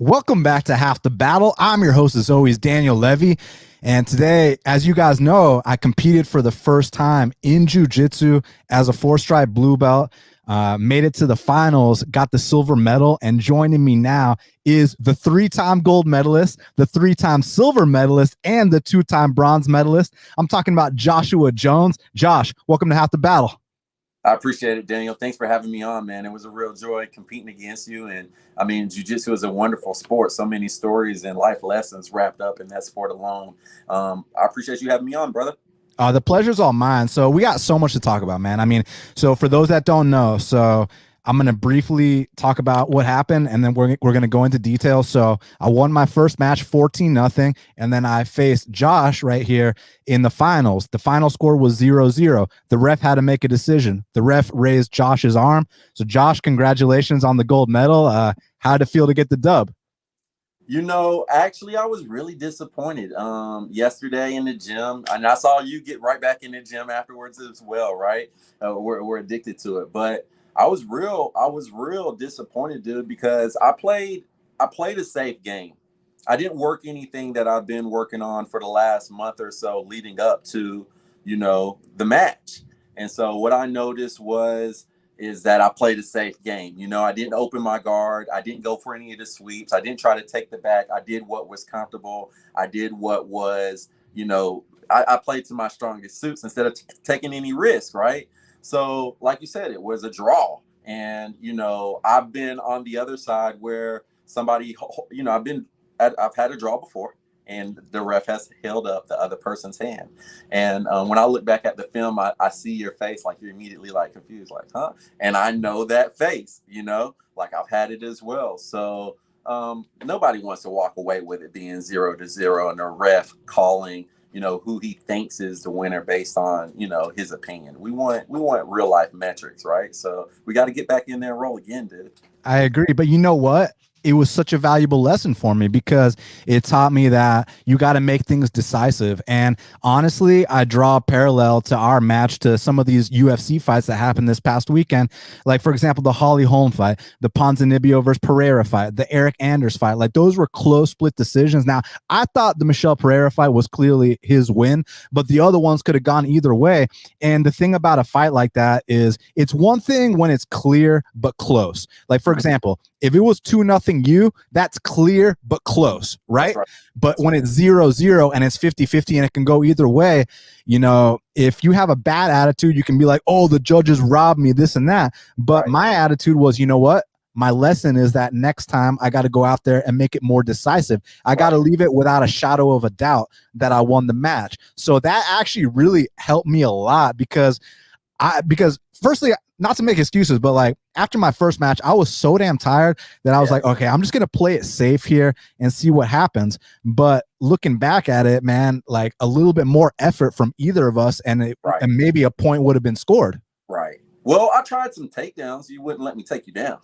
Welcome back to Half the Battle. I'm your host, as always, Daniel Levy. And today, as you guys know, I competed for the first time in jiu-jitsu as a four-stripe blue belt, made it to the finals, got the silver medal, and joining me now is the three-time gold medalist, the three-time silver medalist, and the two-time bronze medalist. I'm talking about Joshua Jones. Josh, welcome to Half the Battle. I appreciate it, Daniel. Thanks for having me on, man. It was a real joy competing against you. And I mean, jiu-jitsu is a wonderful sport. So many stories and life lessons wrapped up in that sport alone. I appreciate you having me on, brother. The pleasure's all mine. So we got so much to talk about, man. I mean, so for those that don't know, so I'm going to briefly talk about what happened, and then we're going to go into details. So I won my first match 14-0, and then I faced Josh right here in the finals. The final score was 0-0. The ref had to make a decision. The ref raised Josh's arm. So Josh, congratulations on the gold medal. How did it feel to get the dub? You know, actually, I was really disappointed yesterday in the gym, and I saw you get right back in the gym afterwards as well, right? We're addicted to it, but I was real disappointed, dude, because I played a safe game. I didn't work anything that I've been working on for the last month or so leading up to, the match. And so what I noticed is that I played a safe game. I didn't open my guard. I didn't go for any of the sweeps. I didn't try to take the back. I did what was comfortable. I did what was, I played to my strongest suits instead of taking any risk, right? So like you said, it was a draw. And, I've been on the other side where somebody, I've had a draw before, and the ref has held up the other person's hand. And when I look back at the film, I see your face, like you're immediately like confused, like, huh? And I know that face, like I've had it as well. So nobody wants to walk away with it being 0-0 and the ref calling, who he thinks is the winner based on, his opinion. We want real life metrics, right? So we got to get back in there and roll again, dude. I agree. But you know what? It was such a valuable lesson for me because it taught me that you got to make things decisive. And honestly, I draw a parallel to our match to some of these UFC fights that happened this past weekend. Like, for example, the Holly Holm fight, the Ponzinibbio versus Pereira fight, the Eric Anders fight. Like, those were close split decisions. Now, I thought the Michel Pereira fight was clearly his win, but the other ones could have gone either way. And the thing about a fight like that is it's one thing when it's clear but close. Like, for example, if it was 2-0 you, that's clear but close, right? But when it's 0-0 and it's 50-50 and it can go either way, if you have a bad attitude, you can be like, oh, the judges robbed me, this and that. But my attitude was, you know what? My lesson is that next time I got to go out there and make it more decisive. I got to leave it without a shadow of a doubt that I won the match. So that actually really helped me a lot because firstly, not to make excuses, but like after my first match, I was so damn tired that I was like, okay, I'm just going to play it safe here and see what happens. But looking back at it, man, like a little bit more effort from either of us and maybe a point would have been scored. Right. Well, I tried some takedowns. You wouldn't let me take you down.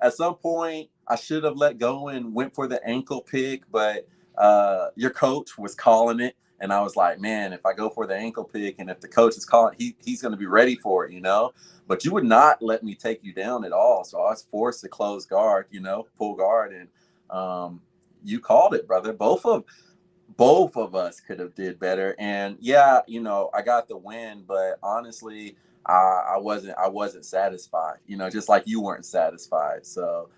At some point, I should have let go and went for the ankle pick, but your coach was calling it. And I was like, man, if I go for the ankle pick and if the coach is calling, he's going to be ready for it, But you would not let me take you down at all. So I was forced to close guard, pull guard. And you called it, brother. Both of us could have did better. And yeah, I got the win. But honestly, I wasn't satisfied, just like you weren't satisfied. So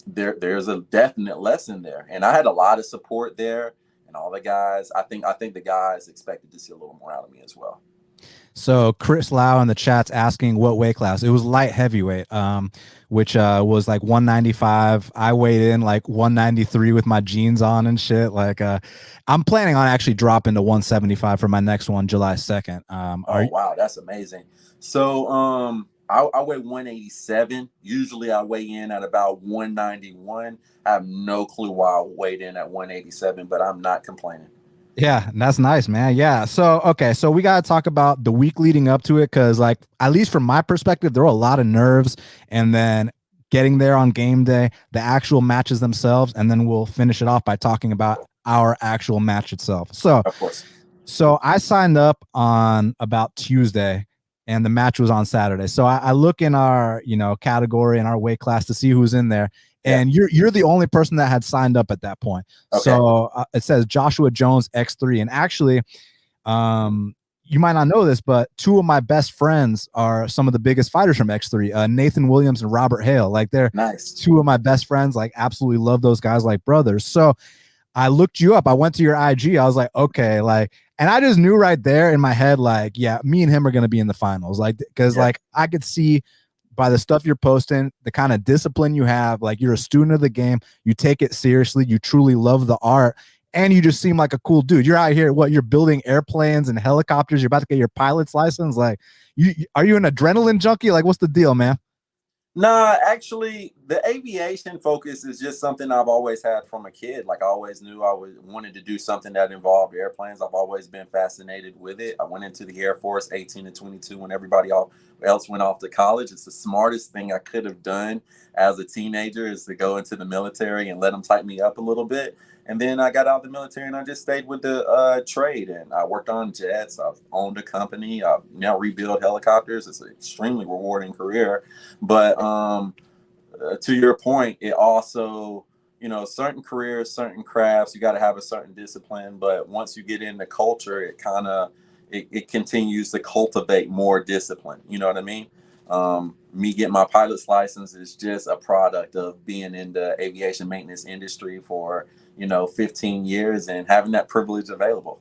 there's a definite lesson there. And I had a lot of support there. And all the guys, I think the guys expected to see a little more out of me as well. So Chris Lau in the chat's asking what weight class. It was light heavyweight, which was like 195. I weighed in like 193 with my jeans on and shit. Like I'm planning on actually dropping to 175 for my next one, July 2nd. Wow, that's amazing. So I weigh 187. Usually I weigh in at about 191. I have no clue why I weighed in at 187, but I'm not complaining. Yeah, that's nice, man. Yeah. So, okay. So we got to talk about the week leading up to it. Cause like, at least from my perspective, there were a lot of nerves and then getting there on game day, the actual matches themselves. And then we'll finish it off by talking about our actual match itself. So, of course. So I signed up on about Tuesday and the match was on Saturday. So I look in our, category and our weight class to see who's in there. Yeah. And you're the only person that had signed up at that point. Okay. So it says Joshua Jones X3. And actually, you might not know this, but two of my best friends are some of the biggest fighters from X3, Nathan Williams and Robert Hale. Like they're nice. Two of my best friends, like absolutely love those guys like brothers. So I looked you up. I went to your IG. I was like, okay, like, and I just knew right there in my head, like, yeah, me and him are going to be in the finals. Like, cause like I could see by the stuff you're posting, the kind of discipline you have, like you're a student of the game, you take it seriously, you truly love the art, and you just seem like a cool dude. You're out here, you're building airplanes and helicopters. You're about to get your pilot's license. Like, are you an adrenaline junkie? Like, what's the deal, man? Nah, actually, the aviation focus is just something I've always had from a kid. Like I always knew wanted to do something that involved airplanes. I've always been fascinated with it. I went into the Air Force 18 to 22 when everybody else went off to college. It's the smartest thing I could have done as a teenager is to go into the military and let them tighten me up a little bit. And then I got out of the military and I just stayed with the trade. And I worked on jets. I've owned a company. I've now rebuild helicopters. It's an extremely rewarding career. But to your point, it also, certain careers, certain crafts, you got to have a certain discipline. But once you get into culture, it continues to cultivate more discipline. You know what I mean? Me getting my pilot's license is just a product of being in the aviation maintenance industry for 15 years and having that privilege available.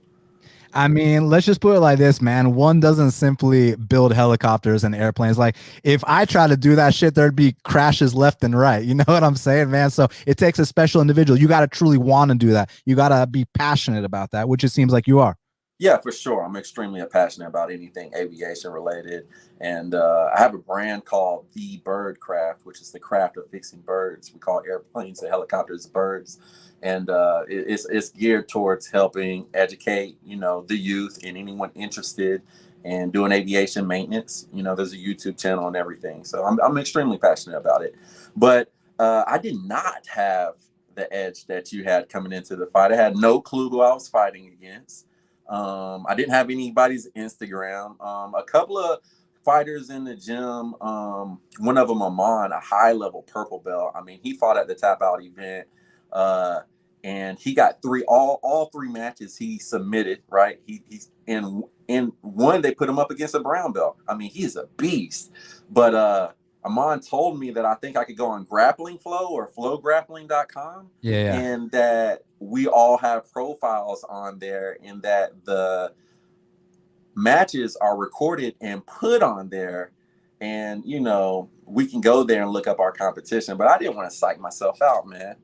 I mean, let's just put it like this, man. One doesn't simply build helicopters and airplanes. Like, if I try to do that shit, there'd be crashes left and right. You know what I'm saying, man? So it takes a special individual. You got to truly want to do that. You got to be passionate about that, which it seems like you are. Yeah, for sure. I'm extremely passionate about anything aviation related. And I have a brand called The Bird Craft, which is the craft of fixing birds. We call airplanes and helicopters birds. And it's geared towards helping educate, the youth and anyone interested in doing aviation maintenance. There's a YouTube channel and everything. So I'm extremely passionate about it. But I did not have the edge that you had coming into the fight. I had no clue who I was fighting against. I didn't have anybody's Instagram. A couple of fighters in the gym. One of them, Amon, a high level purple belt. I mean, he fought at the Tap Out event, and he got all three matches he submitted. Right, he's in one. They put him up against a brown belt. I mean, he's a beast. But Amon told me that I think I could go on Grappling Flow or flowgrappling.com. Yeah. And that we all have profiles on there and that the matches are recorded and put on there. And, we can go there and look up our competition. But I didn't want to psych myself out, man.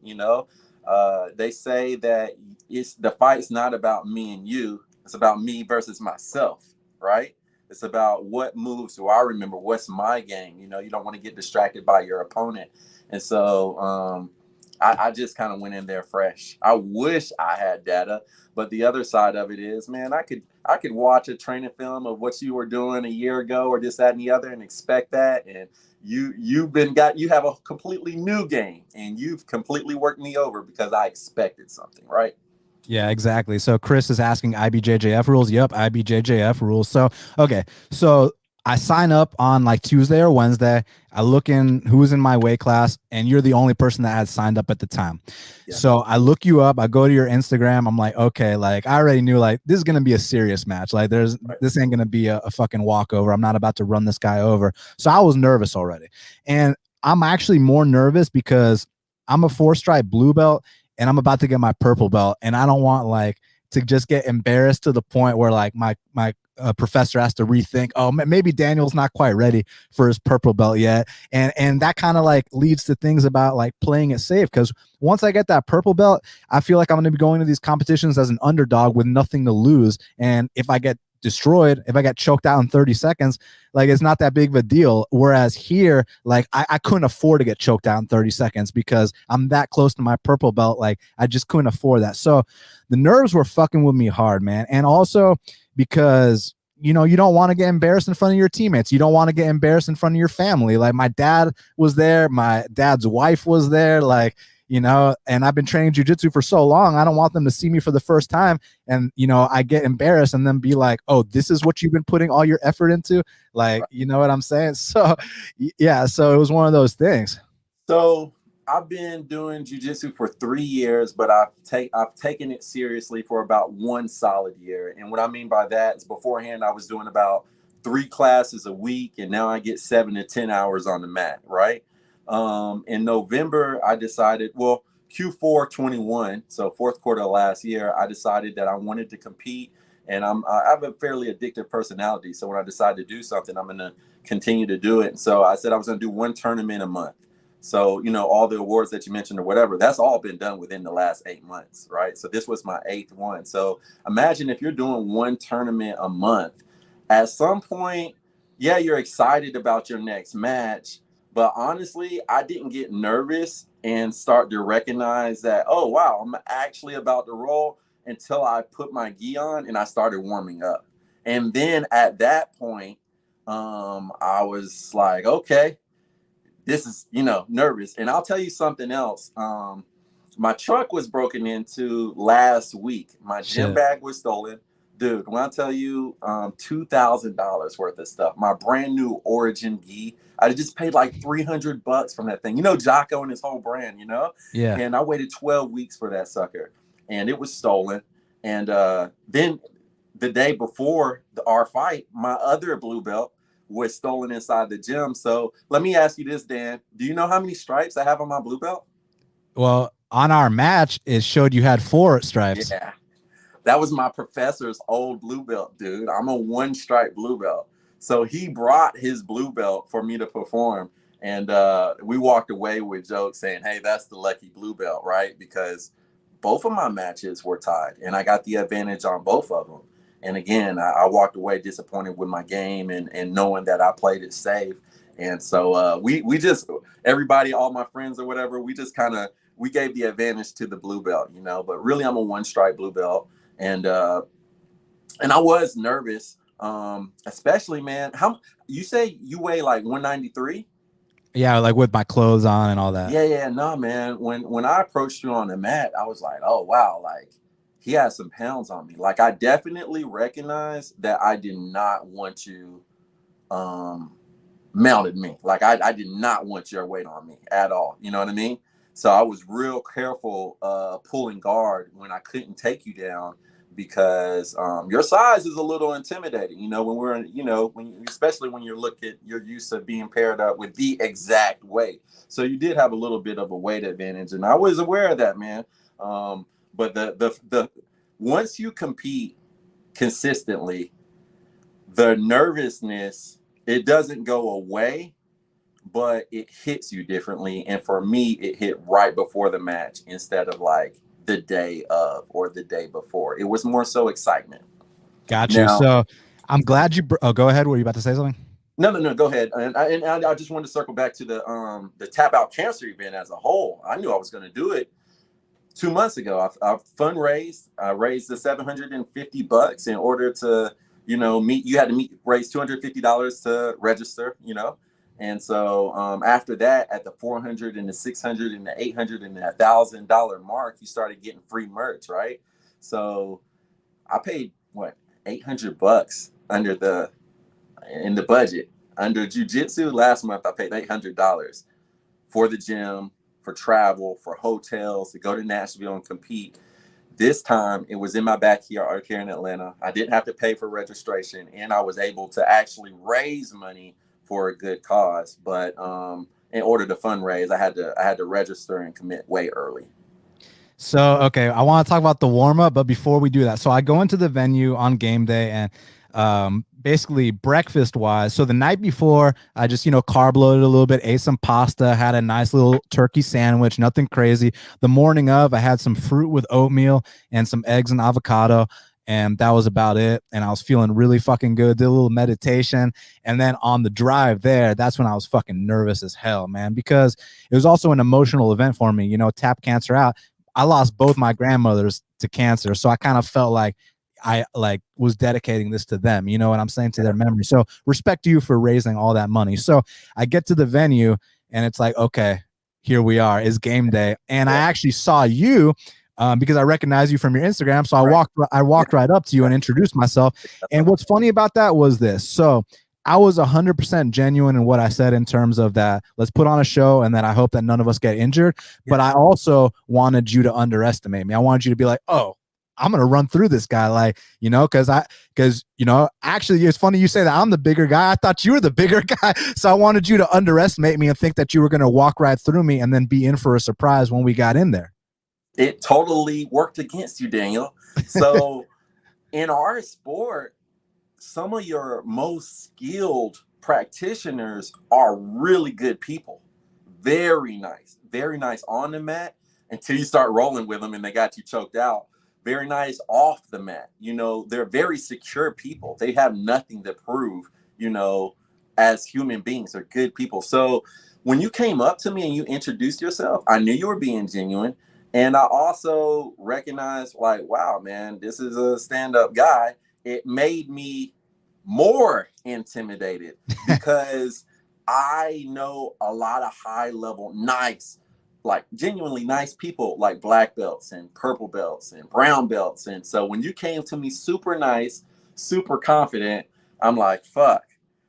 They say that the fight's not about me and you. It's about me versus myself, right? It's about what moves do I remember? What's my game? You don't want to get distracted by your opponent. And so I just kind of went in there fresh. I wish I had data, but the other side of it is, man, I could watch a training film of what you were doing a year ago or this, that, and the other and expect that. And you have a completely new game and you've completely worked me over because I expected something, right? Yeah, exactly. So Chris is asking IBJJF rules. Yep, IBJJF rules. So, okay. So I sign up on like Tuesday or Wednesday. I look in who's in my weight class, and you're the only person that had signed up at the time. Yeah. So I look you up. I go to your Instagram. I'm like, okay, like I already knew like this is going to be a serious match. Like this ain't going to be a fucking walkover. I'm not about to run this guy over. So I was nervous already. And I'm actually more nervous because I'm a 4-stripe blue belt and I'm about to get my purple belt, and I don't want like to just get embarrassed to the point where like my professor has to rethink, oh, maybe Daniel's not quite ready for his purple belt yet. And that kind of like leads to things about like playing it safe. Because once I get that purple belt, I feel like I'm going to be going to these competitions as an underdog with nothing to lose. And if I get destroyed, if I get choked out in 30 seconds, like it's not that big of a deal. Whereas here, like I couldn't afford to get choked out in 30 seconds because I'm that close to my purple belt. Like I just couldn't afford that. So the nerves were fucking with me hard, man. And also because you don't want to get embarrassed in front of your teammates. You don't want to get embarrassed in front of your family. Like my dad was there. My dad's wife was there. Like, and I've been training jujitsu for so long. I don't want them to see me for the first time and, I get embarrassed and then be like, oh, this is what you've been putting all your effort into. Like, you know what I'm saying? So yeah, so it was one of those things. So I've been doing jujitsu for 3 years, but I've taken it seriously for about 1 solid year. And what I mean by that is beforehand I was doing about 3 classes a week, and now I get 7 to 10 hours on the mat. Right. In November, I decided, well, Q4 21, so fourth quarter of last year, I decided that I wanted to compete. And I have a fairly addictive personality. So when I decide to do something, I'm going to continue to do it. And so I said I was going to do one tournament a month. So, all the awards that you mentioned or whatever, that's all been done within the last 8 months, right? So this was my 8th one. So imagine if you're doing one tournament a month, at some point, yeah, you're excited about your next match. But honestly, I didn't get nervous and start to recognize that, oh, wow, I'm actually about to roll until I put my gi on and I started warming up. And then at that point, I was like, okay, this is, nervous. And I'll tell you something else. My truck was broken into last week. My gym bag was stolen. Dude, when I tell you $2,000 worth of stuff, my brand new Origin gi, I just paid like $300 from that thing. Jocko and his whole brand, Yeah. And I waited 12 weeks for that sucker, and it was stolen. And then the day before our fight, my other blue belt was stolen inside the gym. So let me ask you this, Dan. Do you know how many stripes I have on my blue belt? Well, on our match, it showed you had 4 stripes. Yeah. That was my professor's old blue belt, dude. I'm a 1 stripe blue belt. So he brought his blue belt for me to perform. And we walked away with jokes saying, hey, that's the lucky blue belt, right? Because both of my matches were tied and I got the advantage on both of them. And again, I walked away disappointed with my game and knowing that I played it safe. And so we just, everybody, all my friends or whatever, we just we gave the advantage to the blue belt, but really I'm a 1 stripe blue belt. And I was nervous, especially, man. How you say you weigh like 193? Yeah, like with my clothes on and all that. Yeah, no, man. When I approached you on the mat, I was like, oh wow, like he has some pounds on me. Like I definitely recognized that I did not want you mounted me. Like I did not want your weight on me at all. You know what I mean? So I was real careful pulling guard when I couldn't take you down because your size is a little intimidating. When we're in, especially when you're used to being paired up with the exact weight. So you did have a little bit of a weight advantage, and I was aware of that, man. But the once you compete consistently, the nervousness, it doesn't go away, but it hits you differently. And for me, it hit right before the match instead of like the day of or the day before. It was more so excitement. Got you. Now, So I'm glad you. Oh, go ahead. Were you about to say something? no, go ahead. And I just wanted to circle back to the Tap Out Cancer event as a whole. I knew I was going to do it 2 months ago. I fundraised. I raised the $750 in order to, meet. You had to raise $250 to register. And so after that, at the $400 and the $600 and the $800 and the $1,000 mark, you started getting free merch, right? So I paid what, $800 in the budget under jiu-jitsu. Last month I paid $800 for the gym, for travel, for hotels, to go to Nashville and compete. This time it was in my backyard here in Atlanta. I didn't have to pay for registration, and I was able to actually raise money for a good cause. But in order to fundraise, I had to register and commit way early. So, okay, I want to talk about the warm up, but before we do that, so I go into the venue on game day and basically breakfast wise. So the night before, I just, carb loaded a little bit, ate some pasta, had a nice little turkey sandwich, nothing crazy. The morning of, I had some fruit with oatmeal and some eggs and avocado. And that was about it. And I was feeling really fucking good. Did a little meditation. And then on the drive there, that's when I was fucking nervous as hell, man, because it was also an emotional event for me. Tap Cancer Out. I lost both my grandmothers to cancer. So I kind of felt like I was dedicating this to them, you know what I'm saying, to their memory. So respect to you for raising all that money. So I get to the venue and it's like, okay, here we are. It's game day, and I Yeah. actually saw you because I recognized you from your Instagram. So Right. I walked right up to you and introduced myself. And what's funny about that was this. So I was 100% genuine in what I said in terms of that. Let's put on a show, and then I hope that none of us get injured. But I also wanted you to underestimate me. I wanted you to be like, oh, I'm gonna run through this guy, like, you know, because you know, actually, it's funny you say that. I'm the bigger guy. I thought you were the bigger guy, so I wanted you to underestimate me and think that you were gonna walk right through me and then be in for a surprise when we got in there. It totally worked against you, Daniel. So in our sport, some of your most skilled practitioners are really good people. Very nice on the mat until you start rolling with them and they got you choked out. Very nice off the mat. You know, they're very secure people. They have nothing to prove, you know, as human beings. They're good people. So when you came up to me and you introduced yourself, I knew you were being genuine. And I also recognized, like, wow, man, this is a stand-up guy. It made me more intimidated because I know a lot of high level, nice, like genuinely nice people, like black belts and purple belts and brown belts. And so when you came to me super nice, super confident, I'm like, fuck,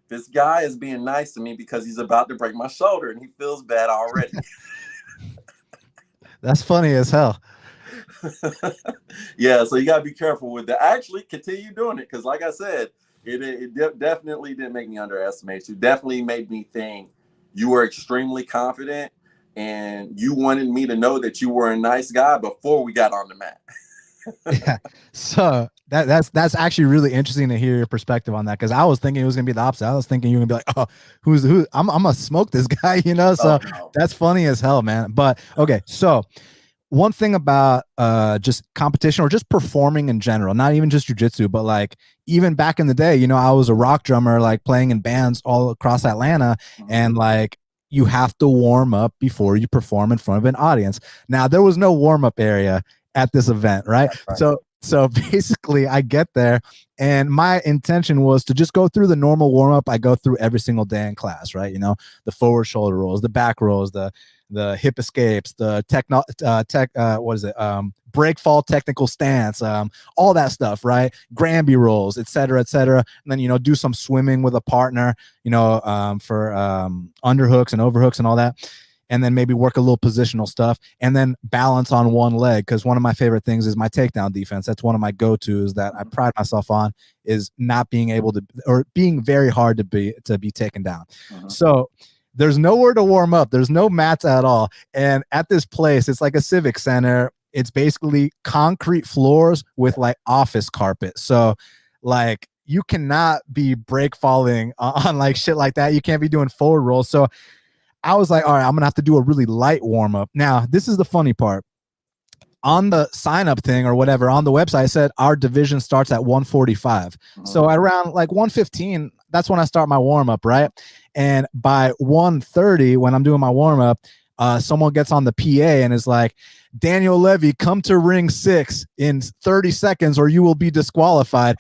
this guy is being nice to me because he's about to break my shoulder and he feels bad already. That's funny as hell. Yeah, so you got to be careful with that. Actually, continue doing it because, like I said, it definitely didn't make me underestimate you. Definitely made me think you were extremely confident and you wanted me to know that you were a nice guy before we got on the mat. Yeah. So that's actually really interesting to hear your perspective on that, because I was thinking it was gonna be the opposite. I was thinking you're gonna be like, oh, who? I'm gonna smoke this guy, you know. So No. that's funny as hell, man. But okay, so one thing about just competition or just performing in general, not even just jiu-jitsu, but like even back in the day, you know, I was a rock drummer, like playing in bands all across Atlanta, and like you have to warm up before you perform in front of an audience. Now there was no warm-up area at this event, right? So basically I get there and my intention was to just go through the normal warm-up I go through every single day in class, right? You know, the forward shoulder rolls, the back rolls, the hip escapes, the break fall technical stance, all that stuff, right? Granby rolls, et cetera, et cetera. And then, you know, do some swimming with a partner, you know, for underhooks and overhooks and all that. And then maybe work a little positional stuff and then balance on one leg. Because one of my favorite things is my takedown defense. That's one of my go-tos that I pride myself on, is not being able to, or being very hard to be taken down. So there's nowhere to warm up. There's no mats at all. And at this place, it's like a civic center. It's basically concrete floors with like office carpet. So like you cannot be break falling on like shit like that. You can't be doing forward rolls. So I was like, all right, I'm gonna have to do a really light warm up. Now, this is the funny part. On the sign up thing or whatever on the website, it said our division starts at 145. So at around like 115, that's when I start my warm up, right? And by 130, when I'm doing my warm up, someone gets on the PA and is like, Daniel Levy, come to ring 6 in 30 seconds or you will be disqualified.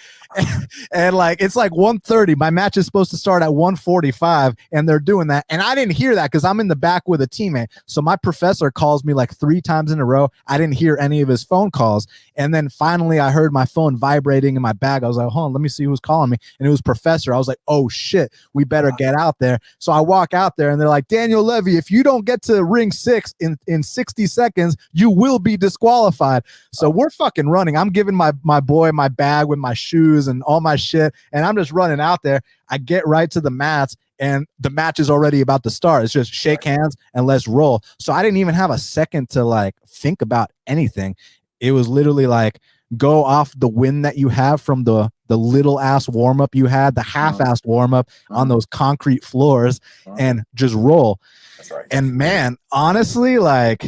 And like, it's like 1:30. My match is supposed to start at 1:45 and they're doing that. And I didn't hear that because I'm in the back with a teammate. So my professor calls me like 3 times in a row. I didn't hear any of his phone calls. And then finally I heard my phone vibrating in my bag. I was like, hold on, let me see who's calling me. And it was professor. I was like, oh shit, we better get out there. So I walk out there and they're like, Daniel Levy, if you don't get to ring 6 in 60 seconds, you will be disqualified. So we're fucking running. I'm giving my boy my bag with my shoes and all my shit, and I'm just running out there. I get right to the mats and the match is already about to start. It's just shake hands and let's roll. So I didn't even have a second to like think about anything. It was literally like, go off the wind that you have from the little ass warm up you had, the half-assed warm up on those concrete floors, and just roll. That's right. And man, honestly, like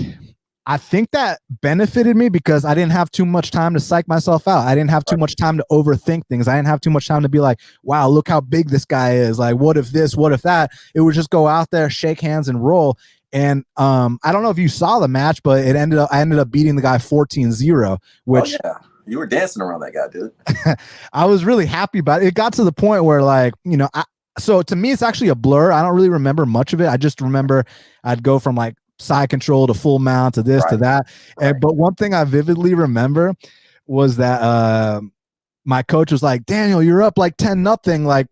I think that benefited me because I didn't have too much time to psych myself out. I didn't have too much time to overthink things. I didn't have too much time to be like, wow, look how big this guy is. Like, what if this, what if that? It would just go out there, shake hands and roll. And I don't know if you saw the match, but I ended up beating the guy 14-0, which you were dancing around that guy, dude. I was really happy about it. It got to the point where like, you know, so to me, it's actually a blur. I don't really remember much of it. I just remember I'd go from like side control to full mount to this to that. Right. But one thing I vividly remember was that my coach was like, Daniel, you're up like 10-0. Like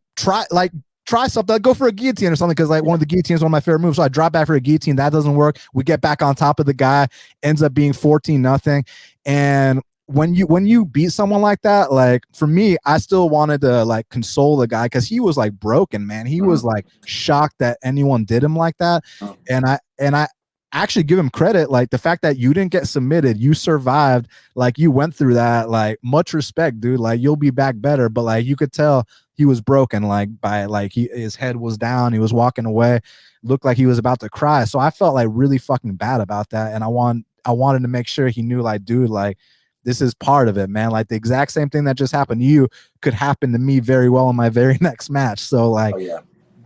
try something, go for a guillotine or something. Cause like one of the guillotines is one of my favorite moves. So I drop back for a guillotine. That doesn't work. We get back on top of the guy, ends up being 14-0. And when you beat someone like that, like for me, I still wanted to like console the guy because he was like broken, man. He was like shocked that anyone did him like that. And I actually give him credit, like the fact that you didn't get submitted, you survived, like you went through that, like much respect, dude. Like you'll be back better. But like you could tell he was broken, like by like his head was down, he was walking away, looked like he was about to cry. So I felt like really fucking bad about that. And I wanted to make sure he knew, like, dude, like this is part of it, man. Like the exact same thing that just happened to you could happen to me very well in my very next match. So like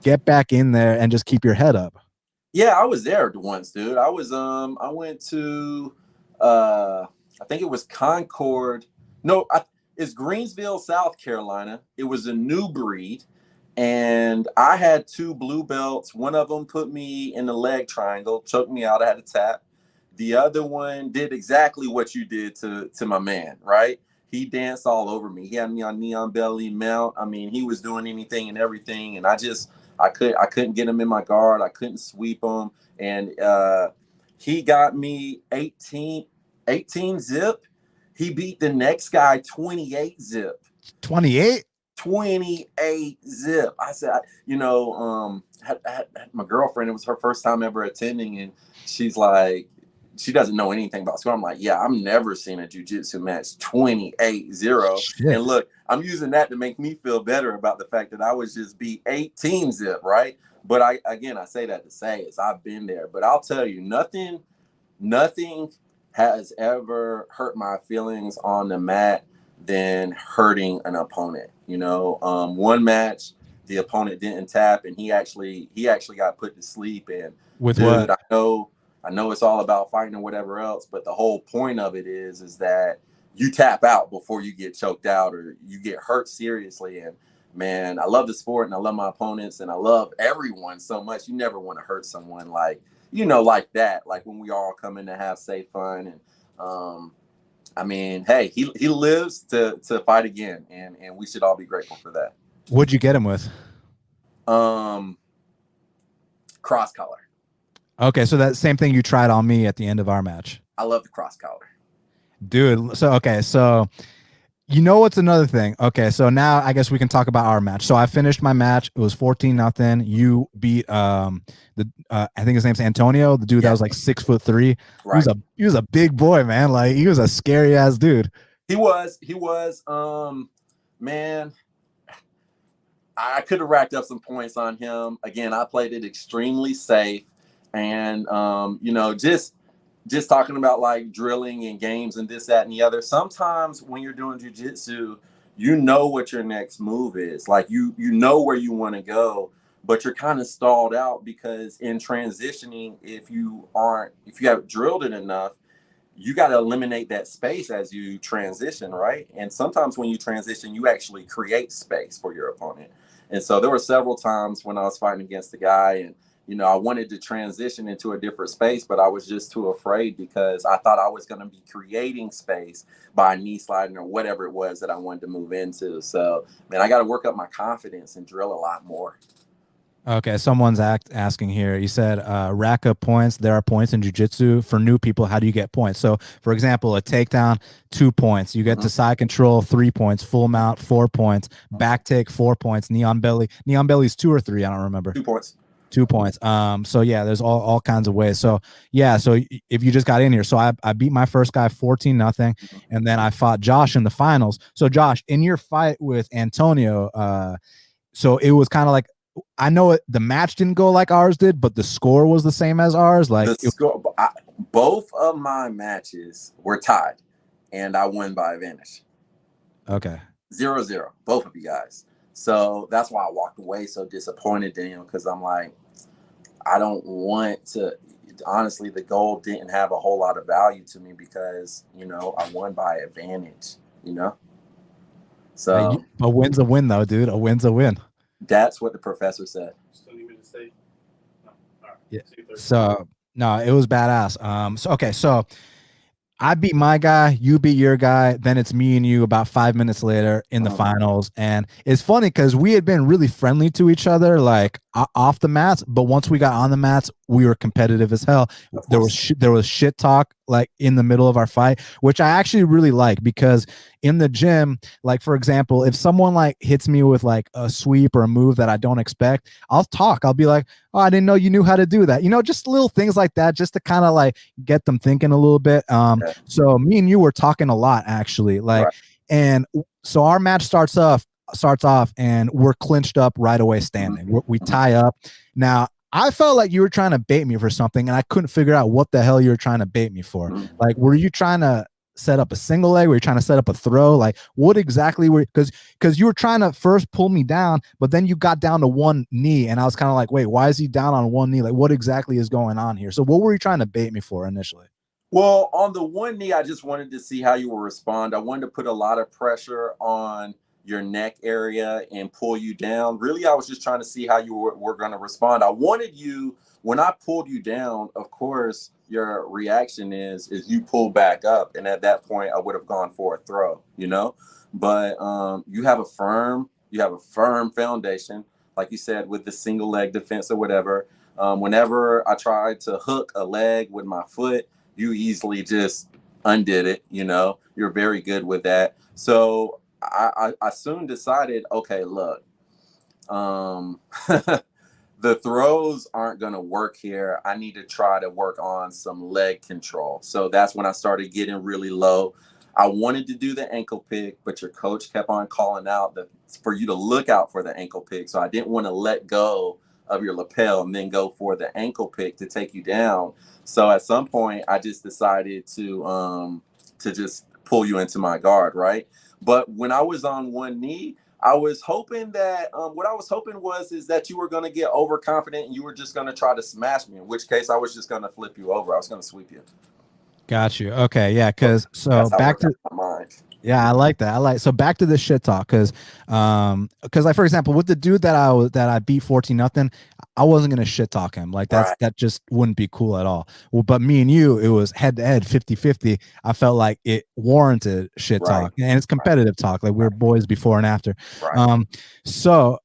get back in there and just keep your head up. Yeah, I was there once, dude. I went to I think it was Concord. No, it's Greensville, South Carolina. It was a new breed, and I had 2 blue belts. One of them put me in the leg triangle, choked me out. I had to tap. The other one did exactly what you did to my man, right? He danced all over me. He had me on knee on belly mount. I mean, he was doing anything and everything, and I couldn't get him in my guard. I couldn't sweep him, and he got me 18 zip. He beat the next guy 28 zip. 28 zip. I said, had my girlfriend, it was her first time ever attending, and she's like, she doesn't know anything about school. I'm like, yeah, I've never seen a jiu-jitsu match 28-0. And look, I'm using that to make me feel better about the fact that I was just beat 18 zip, right? But I say that to say is I've been there. But I'll tell you, nothing has ever hurt my feelings on the mat than hurting an opponent. One match, the opponent didn't tap, and he actually got put to sleep. And with dude, what? I know it's all about fighting or whatever else, but the whole point of it is that you tap out before you get choked out or you get hurt seriously. And man, I love the sport and I love my opponents and I love everyone so much. You never want to hurt someone like that, like when we all come in to have safe fun. And I mean, hey, he lives to fight again, and we should all be grateful for that. What'd you get him with? Cross collar. Okay, so that same thing you tried on me at the end of our match. I love the cross collar, dude. So you know what's another thing? Okay, so now I guess we can talk about our match. So I finished my match. It was 14-0. You beat I think his name's Antonio, the dude that was like 6'3". Right. He was a big boy, man. Like he was a scary ass dude. He was man. I could have racked up some points on him. Again, I played it extremely safe. And, just talking about like drilling and games and this, that, and the other. Sometimes when you're doing jiu-jitsu, you know what your next move is. Like you know where you want to go, but you're kind of stalled out because in transitioning, if you haven't drilled it enough, you got to eliminate that space as you transition, right? And sometimes when you transition, you actually create space for your opponent. And so there were several times when I was fighting against a guy and I wanted to transition into a different space, but I was just too afraid because I thought I was going to be creating space by knee sliding or whatever it was that I wanted to move into. So, man, I got to work up my confidence and drill a lot more. Okay, someone's asking here. You said rack up points. There are points in jiu-jitsu. For new people, how do you get points? So, for example, a takedown, 2 points. You get to side control, 3 points. Full mount, 4 points. Back take, 4 points. Knee on belly. Knee on belly's 2 or 3. I don't remember. 2 points. 2 points. So yeah, there's all kinds of ways. So yeah, so if you just got in here, so I beat my first guy 14-0, and then I fought Josh in the finals. So Josh, in your fight with Antonio, so it was kind of like, I know the match didn't go like ours did, but the score was the same as ours. Like both of my matches were tied, and I won by advantage. Okay. 0-0, both of you guys. So that's why I walked away so disappointed in him, because I'm like, I don't want to. Honestly, the goal didn't have a whole lot of value to me because, I won by advantage, So a win's a win, though, dude. A win's a win. That's what the professor said. Yeah. So No, it was badass. So I beat my guy, you beat your guy, then it's me and you about 5 minutes later in the finals. And it's funny because we had been really friendly to each other, like off the mats, but once we got on the mats, we were competitive as hell. Of There was course. there was shit talk like in the middle of our fight, which I actually really like because in the gym, like for example, if someone like hits me with like a sweep or a move that I don't expect, I'll talk. I'll be like, "Oh, I didn't know you knew how to do that." Just little things like that, just to kind of like get them thinking a little bit. Yeah. So me and you were talking a lot actually, like, Right. and so our match starts off, and we're clinched up right away, standing. We Mhm. tie up. Now I felt like you were trying to bait me for something, and I couldn't figure out what the hell you were trying to bait me for. Mhm. Like, were you trying to set up a single leg? Were you trying to set up a throw? Like, what exactly were? Because you were trying to first pull me down, but then you got down to one knee, and I was kind of like, wait, why is he down on one knee? Like, what exactly is going on here? So, what were you trying to bait me for initially? Well, on the one knee, I just wanted to see how you will respond. I wanted to put a lot of pressure on your neck area and pull you down. Really, I was just trying to see how you were going to respond. I wanted you, when I pulled you down, of course, your reaction is you pull back up. And at that point, I would have gone for a throw, you know? But you have a firm foundation, like you said, with the single leg defense or whatever. Whenever I tried to hook a leg with my foot, you easily just undid it. You're very good with that. So I soon decided, okay, look, um, the throws aren't going to work here. I need to try to work on some leg control. So that's when I started getting really low. I wanted to do the ankle pick, but your coach kept on calling out that for you to look out for the ankle pick. So I didn't want to let go of your lapel and then go for the ankle pick to take you down. So at some point, I just decided to just pull you into my guard, right? But when I was on one knee, I was hoping that what I was hoping was is that you were going to get overconfident and you were just going to try to smash me. In which case, I was just going to flip you over. I was going to sweep you. Got you. Okay, yeah. So Because so that's how back it got to in my mind. Yeah, I like that. So back to the shit talk because like for example with the dude that I beat 14-0, I wasn't gonna shit talk him. Like Right, that just wouldn't be cool at all. Well, but me and you, it was head to head 50-50. I felt like it warranted shit right, talk, and it's right, competitive talk. Like we're boys before and after. right. Um, so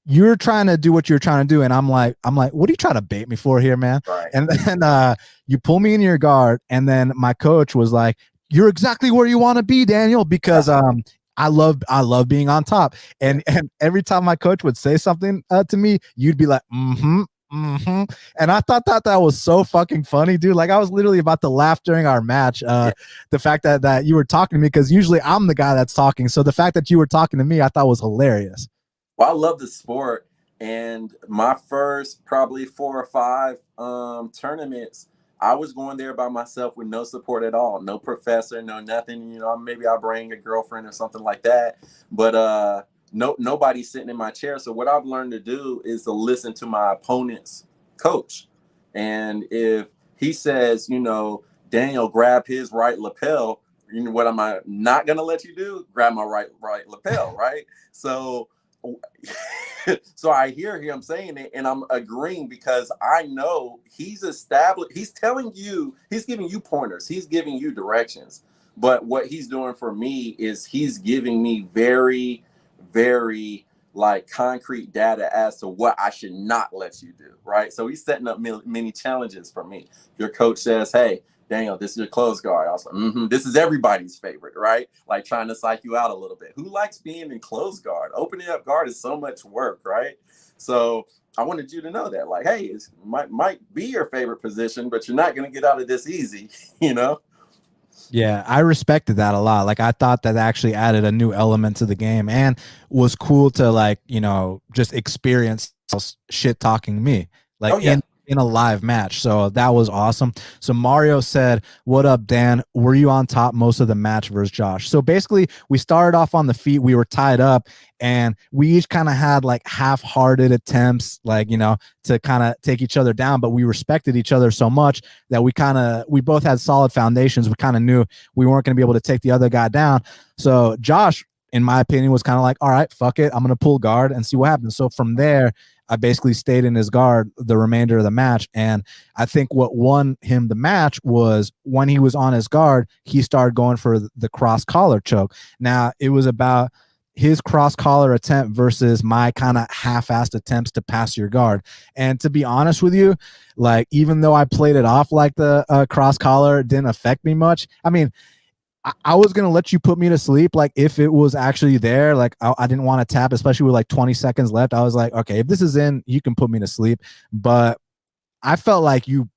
you're trying to do what you're trying to do, and I'm like, what are you trying to bait me for here, man? Right. And then you pull me in your guard, and then my coach was like, you're exactly where you want to be, Daniel, because I love being on top. Yeah. And every time my coach would say something to me, you'd be like, mm-hmm. Mm-hmm. And I thought that was so fucking funny, dude. Like I was literally about to laugh during our match. Yeah. The fact that you were talking to me, because usually I'm the guy that's talking. So the fact that you were talking to me, I thought was hilarious. Well, I love the sport, and my first probably 4 or 5 tournaments, I was going there by myself with no support at all, no professor, no nothing. Maybe I'll bring a girlfriend or something like that, but nobody's sitting in my chair. So what I've learned to do is to listen to my opponent's coach, and if he says, Daniel, grab his right lapel. What am I not gonna let you do? Grab my right lapel, right? So so I hear him saying it and I'm agreeing because I know he's established, he's telling you, he's giving you pointers, he's giving you directions. But what he's doing for me is he's giving me very, very like concrete data as to what I should not let you do. Right. So he's setting up many challenges for me. Your coach says, hey, Daniel, this is your close guard. I was like, this is everybody's favorite, right? Like trying to psych you out a little bit. Who likes being in close guard? Opening up guard is so much work, right? So I wanted you to know that, like, hey, it might be your favorite position, but you're not going to get out of this easy, you know? Yeah, I respected that a lot. Like I thought that actually added a new element to the game and was cool to like, just experience shit talking me like Oh yeah. in a live match. So that was awesome. So Mario said, "What up, Dan? Were you on top most of the match versus Josh?" So basically, we started off on the feet. We were tied up and we each kind of had like half-hearted attempts like, to kind of take each other down, but we respected each other so much that we both had solid foundations. We kind of knew we weren't going to be able to take the other guy down. So Josh, in my opinion, was kind of like, all right, fuck it, I'm going to pull guard and see what happens. So from there, I basically stayed in his guard the remainder of the match. And I think what won him the match was when he was on his guard, he started going for the cross collar choke. Now it was about his cross collar attempt versus my kind of half-assed attempts to pass your guard. And to be honest with you, like, even though I played it off like the cross collar didn't affect me much, I mean, I was gonna let you put me to sleep. Like, if it was actually there, like I didn't want to tap, especially with like 20 seconds left. I was like, okay, if this is in, you can put me to sleep. But I felt like you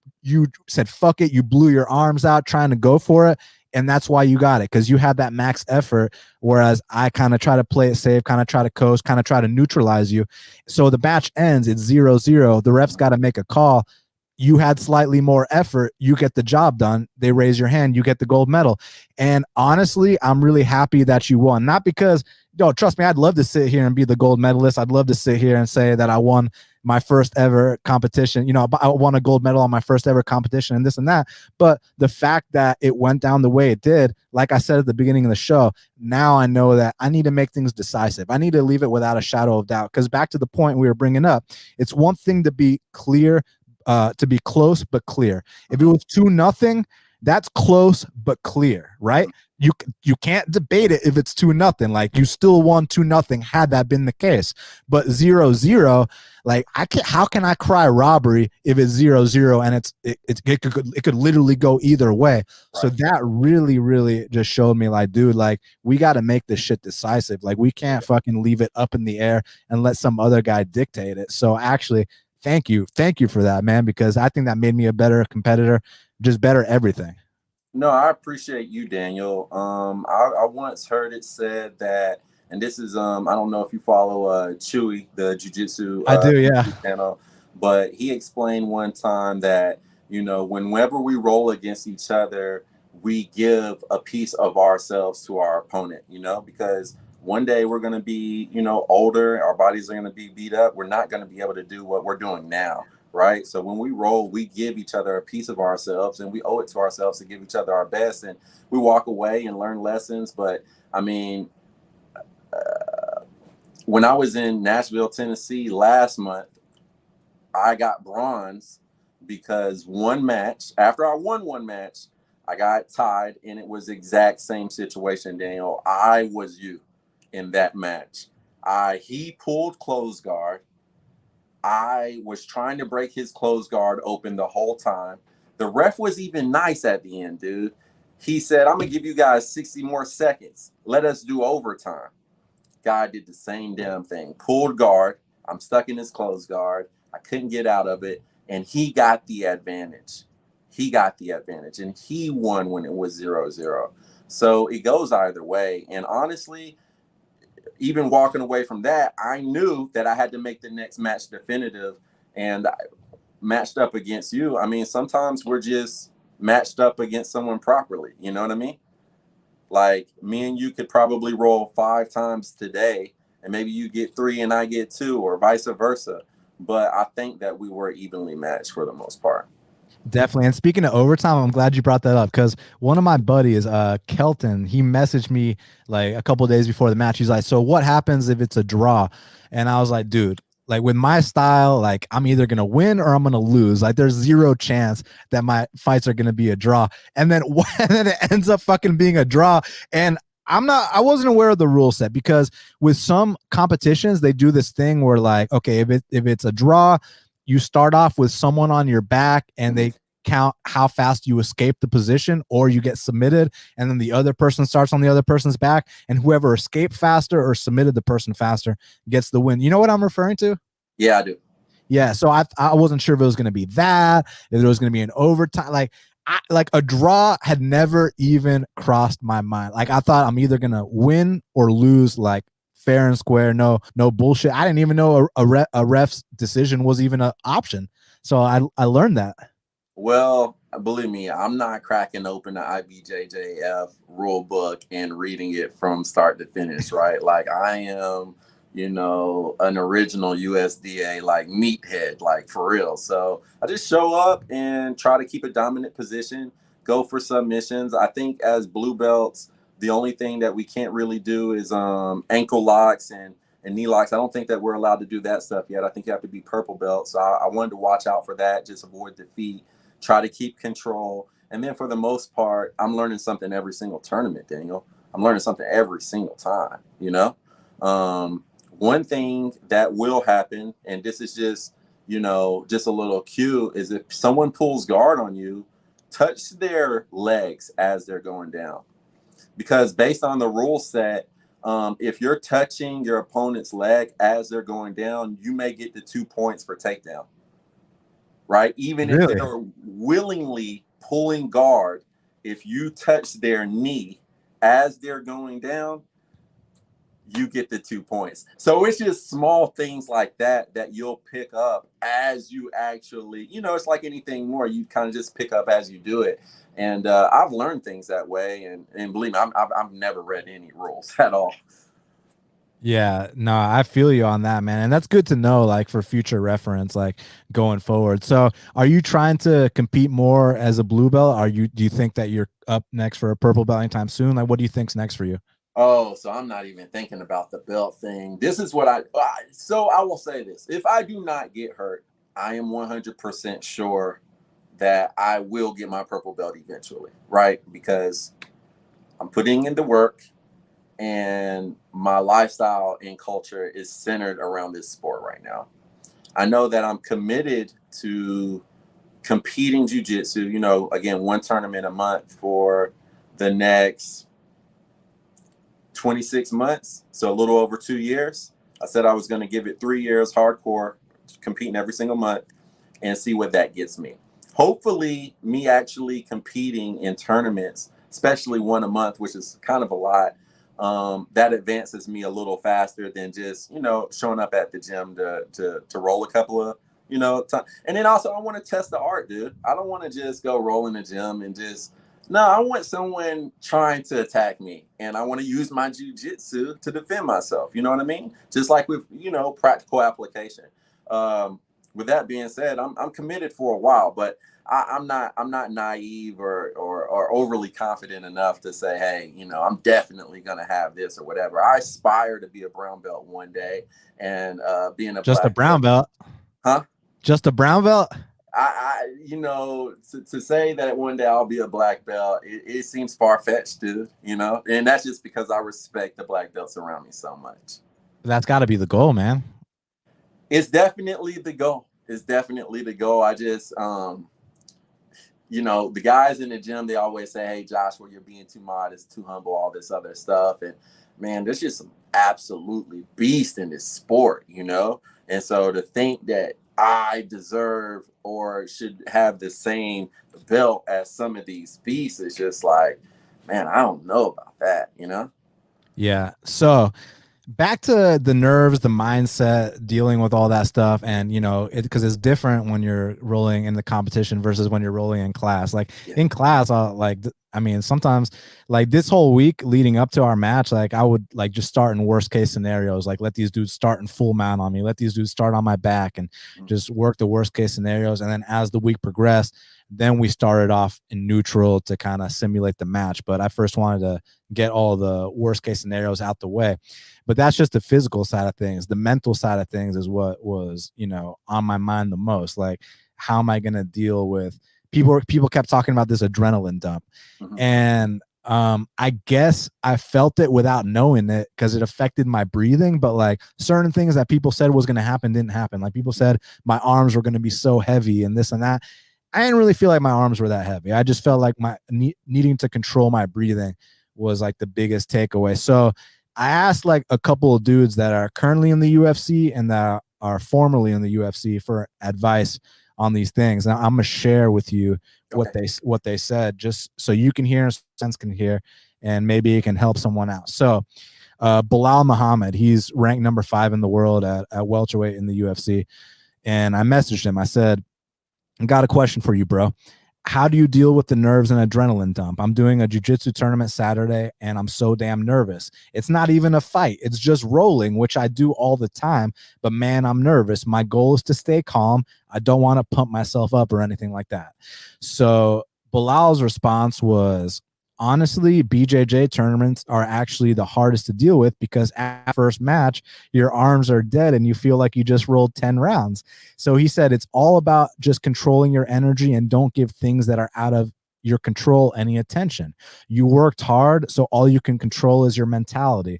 said fuck it, you blew your arms out trying to go for it, and that's why you got it, because you had that max effort. Whereas I kind of try to play it safe, kind of try to coast, kind of try to neutralize you. So the match ends, it's 0-0. The ref's got to make a call. You had slightly more effort, you get the job done. They raise your hand, you get the gold medal. And honestly, I'm really happy that you won. Not because, no, trust me, I'd love to sit here and be the gold medalist. I'd love to sit here and say that I won my first ever competition. You know, I won a gold medal on my first ever competition and this and that. But the fact that it went down the way it did, like I said at the beginning of the show, now I know that I need to make things decisive. I need to leave it without a shadow of doubt. Because back to the point we were bringing up, it's one thing to be clear, to be close but clear. If it was 2-0, that's close but clear, right? You can't debate it if it's 2-0. Like, you still won 2-0 had that been the case. But 0-0, like, how can I cry robbery if it's 0-0 and it could literally go either way. So that really just showed me, like, dude, like, we got to make this shit decisive. Like, we can't fucking leave it up in the air and let some other guy dictate it. So actually, thank you for that, man, because I think that made me a better competitor, just better everything. No, I appreciate you, Daniel. I once heard it said that, and this is I don't know if you follow Chewy, the Jiu Jitsu I do, yeah. channel, but he explained one time that, you know, whenever we roll against each other, we give a piece of ourselves to our opponent. You know, because one day we're going to be, you know, older, our bodies are going to be beat up. We're not going to be able to do what we're doing now, right? So when we roll, we give each other a piece of ourselves, and we owe it to ourselves to give each other our best. And we walk away and learn lessons. But I mean, when I was in Nashville, Tennessee last month, I got bronze because one match, after I won one match, I got tied, and it was the exact same situation, Daniel. I was you in that match. He pulled close guard. I was trying to break his close guard open the whole time. The ref was even nice at the end, dude. He said, I'm going to give you guys 60 more seconds. Let us do overtime. Guy did the same damn thing. Pulled guard. I'm stuck in his close guard. I couldn't get out of it. And he got the advantage. He got the advantage. And he won when it was 0-0. So it goes either way. And honestly, even walking away from that, I knew that I had to make the next match definitive, and I matched up against you. I mean, sometimes we're just matched up against someone properly. You know what I mean? Like, me and you could probably roll 5 times today, and maybe you get 3 and I get 2, or vice versa. But I think that we were evenly matched for the most part. Definitely. And speaking of overtime, I'm glad you brought that up, because one of my buddies, Kelton, he messaged me like a couple of days before the match. He's like, so what happens if it's a draw? And I was like, dude, like, with my style, like, I'm either gonna win or I'm gonna lose. Like, there's zero chance that my fights are gonna be a draw. And then and then it ends up fucking being a draw. And I wasn't aware of the rule set, because with some competitions they do this thing where, like, okay, if it's a draw, you start off with someone on your back and they count how fast you escape the position, or you get submitted, and then the other person starts on the other person's back, and whoever escaped faster or submitted the person faster gets the win. You know what I'm referring to? Yeah, I do. Yeah. So I wasn't sure if it was going to be that, if it was going to be an overtime. Like a draw had never even crossed my mind. Like, I thought I'm either going to win or lose, like, fair and square. No bullshit. I didn't even know a ref's decision was even an option. So I learned that. Well, believe me, I'm not cracking open the IBJJF rule book and reading it from start to finish, right? Like, I am, you know, an original USDA, like, meathead, like, for real. So I just show up and try to keep a dominant position, go for submissions. I think as blue belts, the only thing that we can't really do is ankle locks and and knee locks. I don't think that we're allowed to do that stuff yet. I think you have to be purple belt. So I wanted to watch out for that, just avoid defeat, try to keep control. And then for the most part, I'm learning something every single tournament, Daniel. I'm learning something every single time, you know? One thing that will happen, and this is just, just a little cue, is if someone pulls guard on you, touch their legs as they're going down. Because based on the rule set, if you're touching your opponent's leg as they're going down, you may get the 2 points for takedown, right? Even if Really? they're willingly pulling guard, if you touch their knee as they're going down, you get the 2 points. So it's just small things like that that you'll pick up as you actually, it's like anything more. You kind of just pick up as you do it. And I've learned things that way. And believe me, I've never read any rules at all. Yeah, no, I feel you on that, man. And that's good to know, like for future reference, like going forward. So are you trying to compete more as a blue belt? Do you think that you're up next for a purple belt anytime soon? Like, what do you think's next for you? Oh, so I'm not even thinking about the belt thing. This is what so I will say this. If I do not get hurt, I am 100% sure that I will get my purple belt eventually, right? Because I'm putting in the work and my lifestyle and culture is centered around this sport right now. I know that I'm committed to competing jiu-jitsu, again, one tournament a month for the next 26 months, so a little over 2 years. I said I was going to give it 3 years hardcore, competing every single month, and see what that gets me. Hopefully, me actually competing in tournaments, especially one a month, which is kind of a lot, that advances me a little faster than just, showing up at the gym to roll a couple of, and then also I want to test the art, dude. I don't want to just go roll in the gym and just, no, I want someone trying to attack me, and I want to use my jiu-jitsu to defend myself. You know what I mean? Just like with, practical application. With that being said, I'm committed for a while, but I'm not naive or overly confident enough to say, hey, I'm definitely gonna have this or whatever. I aspire to be a brown belt one day, and being a Just a black brown belt, huh? just a brown belt. To say that one day I'll be a black belt, it seems far-fetched, dude, and that's just because I respect the black belts around me so much. That's got to be the goal, man. It's definitely the goal. It's definitely the goal. I just, the guys in the gym, they always say, hey, Joshua, you're being too modest, too humble, all this other stuff. And man, there's just some absolutely beast in this sport, And so to think that I deserve or should have the same belt as some of these beasts is just like, man, I don't know about that, Yeah. So back to the nerves, the mindset, dealing with all that stuff, and because it's different when you're rolling in the competition versus when you're rolling in class. Like in class, sometimes like this whole week leading up to our match, like I would like just start in worst case scenarios, like let these dudes start in full mount on me, let these dudes start on my back, and just work the worst case scenarios. And then as the week progressed, then we started off in neutral to kind of simulate the match. But I first wanted to get all the worst case scenarios out the way. But that's just the physical side of things. The mental side of things is what was, on my mind the most. Like, how am I going to deal with people? People kept talking about this adrenaline dump. And I guess I felt it without knowing it because it affected my breathing. But like certain things that people said was going to happen didn't happen. Like people said my arms were going to be so heavy and this and that. I didn't really feel like my arms were that heavy. I just felt like my needing to control my breathing was like the biggest takeaway. So I asked like a couple of dudes that are currently in the UFC and that are formerly in the UFC for advice on these things. Now I'm gonna share with you what they said, just so you can hear and sense can hear, and maybe it can help someone out. So Bilal Muhammad, he's ranked number 5 in the world at welterweight in the UFC, and I messaged him. I said, I got a question for you, bro. How do you deal with the nerves and adrenaline dump? I'm doing a jiu-jitsu tournament Saturday and I'm so damn nervous. It's not even a fight. It's just rolling, which I do all the time. But man, I'm nervous. My goal is to stay calm. I don't want to pump myself up or anything like that. So Bilal's response was, honestly, BJJ tournaments are actually the hardest to deal with because at first match, your arms are dead and you feel like you just rolled 10 rounds. So he said it's all about just controlling your energy and don't give things that are out of your control any attention. You worked hard, so all you can control is your mentality.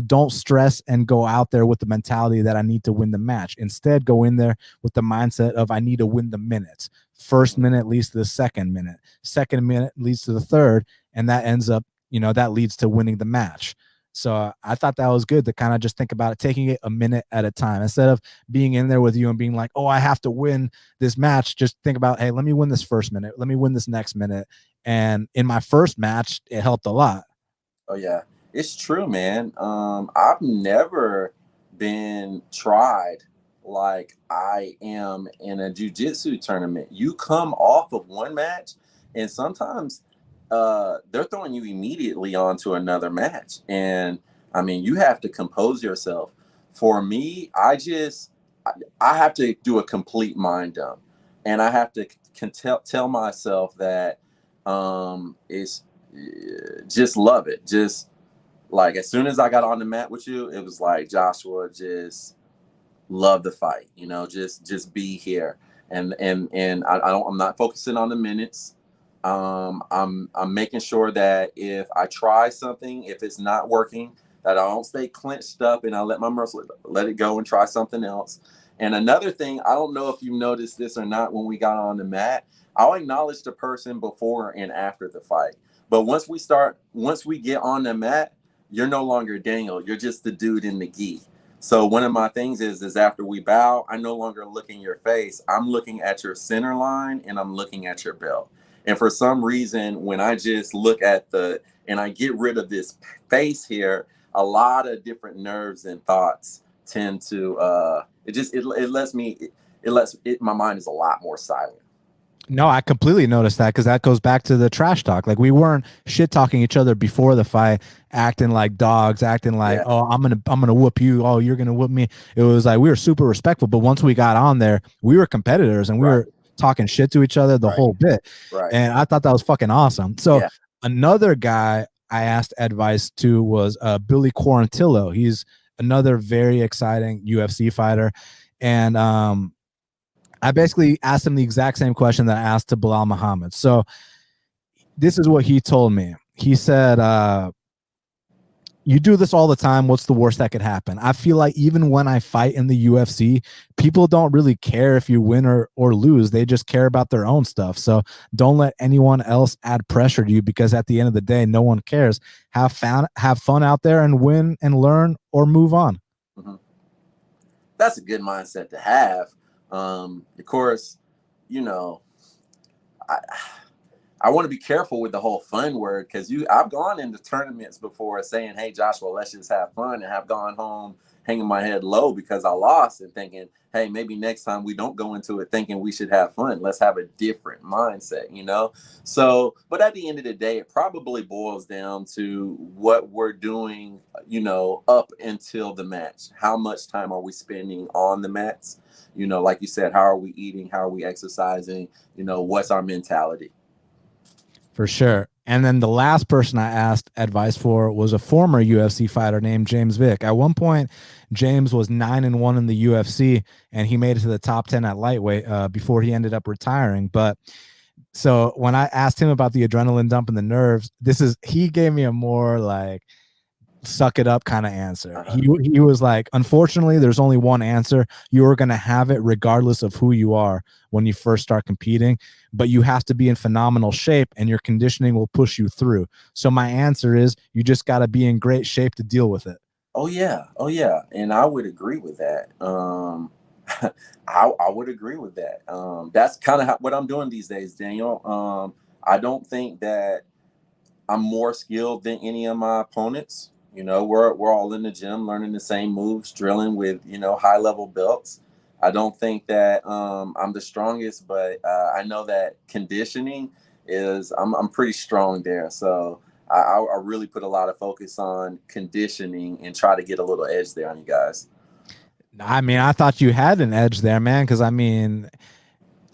Don't stress and go out there with the mentality that I need to win the match. Instead, go in there with the mindset of I need to win the minutes. First minute leads to the second minute. Second minute leads to the third, and that ends up, that leads to winning the match. So I thought that was good to kind of just think about it, taking it a minute at a time instead of being in there with you and being like, oh, I have to win this match. Just think about, hey, let me win this first minute. Let me win this next minute. And in my first match, it helped a lot. Oh yeah, it's true, man. I've never been tried like I am in a jiu-jitsu tournament. You come off of one match, and sometimes they're throwing you immediately onto another match. And I mean, you have to compose yourself. For me, I have to do a complete mind dump, and I have to tell myself that it's just love it. Just like as soon as I got on the mat with you, it was like, Joshua, just love the fight. Just be here. And I'm not focusing on the minutes. I'm making sure that if I try something, if it's not working, that I don't stay clenched up and I let my muscle let it go and try something else. And another thing, I don't know if you noticed this or not when we got on the mat, I'll acknowledge the person before and after the fight. But once we get on the mat, you're no longer Daniel. You're just the dude in the gi. So one of my things is after we bow, I no longer look in your face. I'm looking at your center line and I'm looking at your belt. And for some reason, when I just look at and I get rid of this face here, a lot of different nerves and thoughts tend to, my mind is a lot more silent. No, I completely noticed that because that goes back to the trash talk. Like we weren't shit talking each other before the fight, acting like dogs, acting like, Yeah. oh, I'm gonna whoop you. Oh, you're gonna whoop me. It was like we were super respectful. But once we got on there, we were competitors and we were talking shit to each other the whole bit. Right. And I thought that was fucking awesome. So Yeah. another guy I asked advice to was Billy Quarantillo. He's another very exciting UFC fighter. And I basically asked him the exact same question that I asked to Bilal Muhammad. So this is what he told me. He said, you do this all the time. What's the worst that could happen? I feel like even when I fight in the UFC, people don't really care if you win or lose. They just care about their own stuff. So don't let anyone else add pressure to you because at the end of the day, no one cares. Have fun out there and win and learn or move on. Mm-hmm. That's a good mindset to have. Of course, I want to be careful with the whole fun word because I've gone into tournaments before saying, hey, Joshua, let's just have fun, and have gone home hanging my head low because I lost and thinking, hey, maybe next time we don't go into it thinking we should have fun. Let's have a different mindset. So, but at the end of the day, it probably boils down to what we're doing, up until the match. How much time are we spending on the mats? Like you said, how are we eating? How are we exercising? What's our mentality? For sure. And then the last person I asked advice for was a former UFC fighter named James Vick. At one point, James was 9-1 in the UFC, and he made it to the top 10 at lightweight before he ended up retiring. But so when I asked him about the adrenaline dump and the nerves, he gave me a more like suck it up kind of answer. He was like, unfortunately, there's only one answer. You're going to have it regardless of who you are when you first start competing, but you have to be in phenomenal shape and your conditioning will push you through. So my answer is you just got to be in great shape to deal with it. Oh yeah. And I would agree with that. I would agree with that. That's kind of what I'm doing these days, Daniel. I don't think that I'm more skilled than any of my opponents. We're all in the gym learning the same moves, drilling with high level belts. I don't think that I'm the strongest, but I know that conditioning is I'm pretty strong there. So I really put a lot of focus on conditioning and try to get a little edge there on you guys. I mean, I thought you had an edge there, man, because I mean,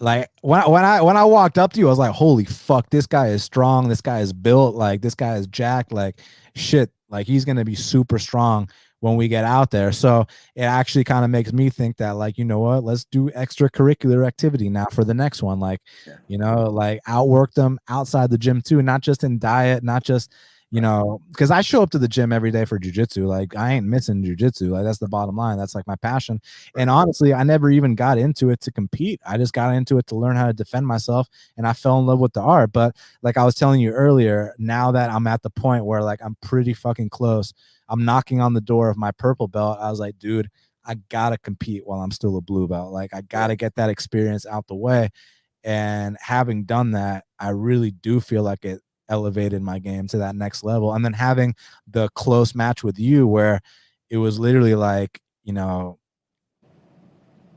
Like when I walked up to you, I was like, holy fuck, this guy is strong. This guy is built. Like this guy is jacked. Like shit. Like he's gonna be super strong when we get out there. So it actually kind of makes me think that, like, you know what, let's do extracurricular activity now for the next one. Like, Yeah. like outwork them outside the gym too, not just in diet, not just Right. because I show up to the gym every day for jujitsu. Like I ain't missing jujitsu. Like that's the bottom line. That's like my passion. Right. And honestly, I never even got into it to compete. I just got into it to learn how to defend myself, and I fell in love with the art. But like I was telling you earlier, now that I'm at the point where like I'm pretty fucking close, I'm knocking on the door of my purple belt. I was like, dude, I gotta compete while I'm still a blue belt. Like I Yeah. gotta get that experience out the way. And having done that, I really do feel like it elevated my game to that next level. And then having the close match with you where it was literally like,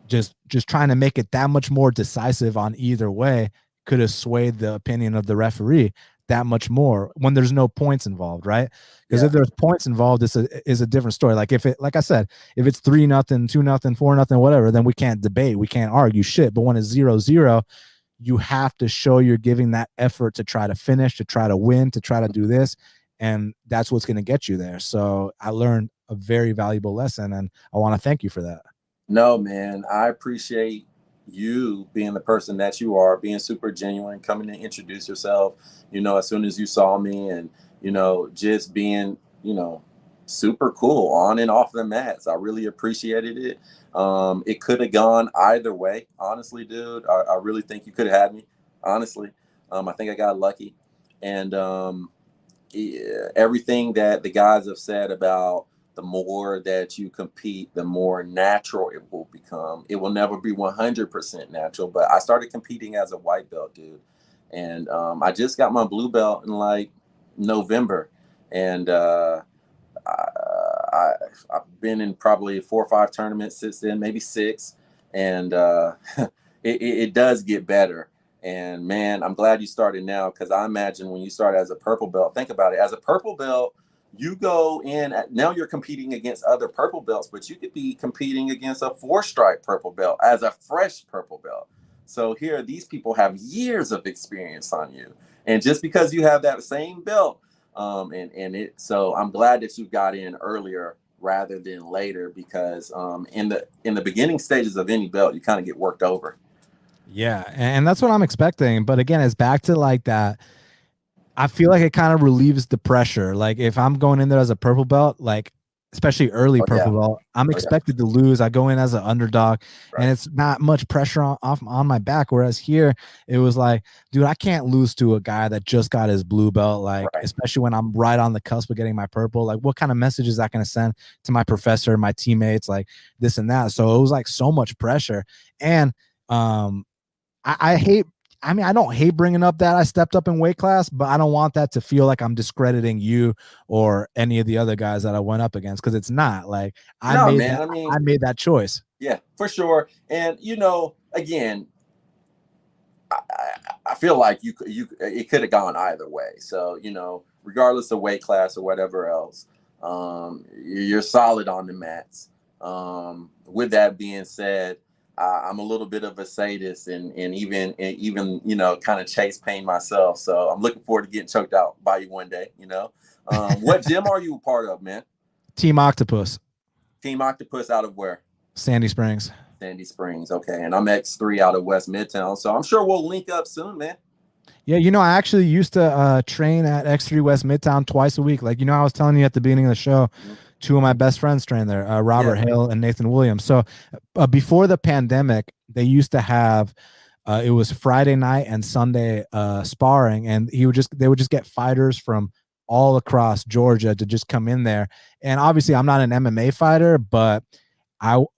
just trying to make it that much more decisive on either way could have swayed the opinion of the referee that much more when there's no points involved, right? Because Yeah. if there's points involved, it's a different story. Like if it, like I said, if it's 3-0, 2-0, 4-0, whatever, then we can't debate, we can't argue shit. But when it's 0-0, you have to show you're giving that effort to try to finish, to try to win, to try to do this, and that's what's going to get you there. So I learned a very valuable lesson, and I want to thank you for that. No, man, I appreciate you being the person that you are, being super genuine, coming to introduce yourself, as soon as you saw me, and, just being, super cool on and off the mats. I really appreciated it. It could have gone either way, honestly, dude. I really think you could have had me, honestly. I think I got lucky. And yeah, everything that the guys have said about the more that you compete, the more natural it will become. It will never be 100% natural, but I started competing as a white belt, dude. And I just got my blue belt in like November. And I, I, I've been in probably 4 or 5 tournaments since then, maybe 6. And it does get better. And man, I'm glad you started now, because I imagine when you start as a purple belt, think about it. As a purple belt, you go in now you're competing against other purple belts, but you could be competing against a 4-stripe purple belt as a fresh purple belt. So here, these people have years of experience on you, and just because you have that same belt, so I'm glad that you got in earlier rather than later, because in the beginning stages of any belt, you kind of get worked over. Yeah, and that's what I'm expecting. But again, it's back to like that. I feel like it kind of relieves the pressure. Like if I'm going in there as a purple belt, like especially early Oh yeah. purple belt, I'm Oh yeah. expected to lose. I go in as an underdog, and Right. it's not much pressure on my back. Whereas here, it was like, dude, I can't lose to a guy that just got his blue belt. Like Right. especially when I'm right on the cusp of getting my purple. Like what kind of message is that going to send to my professor, my teammates, like this and that? So it was like so much pressure, and I hate. I mean, I don't hate bringing up that I stepped up in weight class, but I don't want that to feel like I'm discrediting you or any of the other guys that I went up against, because it's not. Like I No, made man. that. I I mean, made that choice. yeah, for sure. And again, I feel like you it could have gone either way. So regardless of weight class or whatever else, you're solid on the mats. With that being said, I'm a little bit of a sadist, and even kind of chase pain myself. So I'm looking forward to getting choked out by you one day. What gym are you a part of, man? Team Octopus, Team Octopus out of where? Sandy Springs. Sandy Springs. Okay, and I'm X3 out of West Midtown, so I'm sure we'll link up soon, man. Yeah, I actually used to train at X3 West Midtown twice a week. Like, I was telling you at the beginning of the show, Mhm. two of my best friends train there, Robert Yeah. Hale and Nathan Williams. So before the pandemic, they used to have it was Friday night and Sunday sparring, and they would just get fighters from all across Georgia to just come in there. And obviously, I'm not an MMA fighter, but